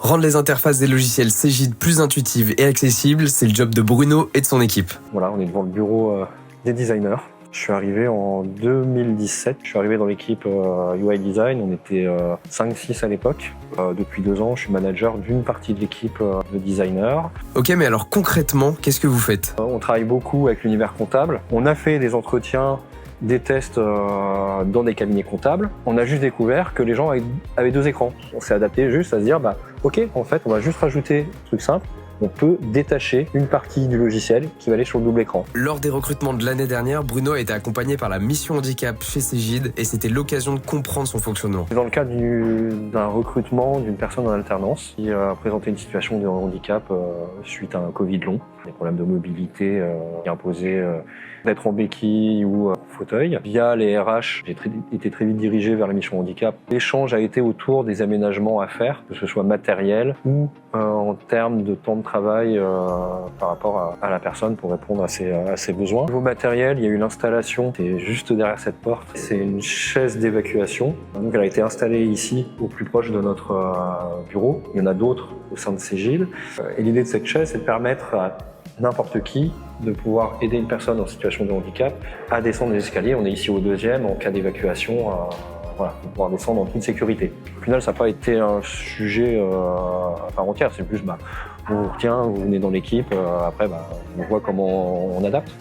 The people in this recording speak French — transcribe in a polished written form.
Rendre les interfaces des logiciels Cegid plus intuitives et accessibles, c'est le job de Bruno et de son équipe. Voilà, on est devant le bureau des designers. Je suis arrivé en 2017, je suis arrivé dans l'équipe UI Design, on était 5-6 à l'époque. Depuis 2 ans, je suis manager d'une partie de l'équipe de designers. Ok, mais alors concrètement, qu'est-ce que vous faites ? On travaille beaucoup avec l'univers comptable. On a fait des entretiens, des tests dans des cabinets comptables. On a juste découvert que les gens avaient 2 écrans. On s'est adapté juste à se dire, ok, en fait, on va juste rajouter un truc simple. On peut détacher une partie du logiciel qui va aller sur le double écran. Lors des recrutements de l'année dernière, Bruno a été accompagné par la mission handicap chez Cegid et c'était l'occasion de comprendre son fonctionnement. Dans le cadre d'un recrutement d'une personne en alternance qui a présenté une situation de handicap suite à un Covid long, des problèmes de mobilité qui imposaient d'être en béquille ou en fauteuil. Via les RH, j'ai été très vite dirigé vers la mission handicap. L'échange a été autour des aménagements à faire, que ce soit matériel ou en termes de temps de travail par rapport à la personne pour répondre à ses besoins. Au niveau matériel, il y a eu l'installation, c'est juste derrière cette porte. C'est une chaise d'évacuation. Donc elle a été installée ici, au plus proche de notre bureau. Il y en a d'autres au sein de Cegid. Et l'idée de cette chaise, c'est de permettre à n'importe qui de pouvoir aider une personne en situation de handicap à descendre les escaliers. On est ici au 2e, en cas d'évacuation, pour pouvoir descendre en toute sécurité. Au final, ça n'a pas été un sujet à part entière, c'est plus on vous retient, vous venez dans l'équipe, après on voit comment on adapte.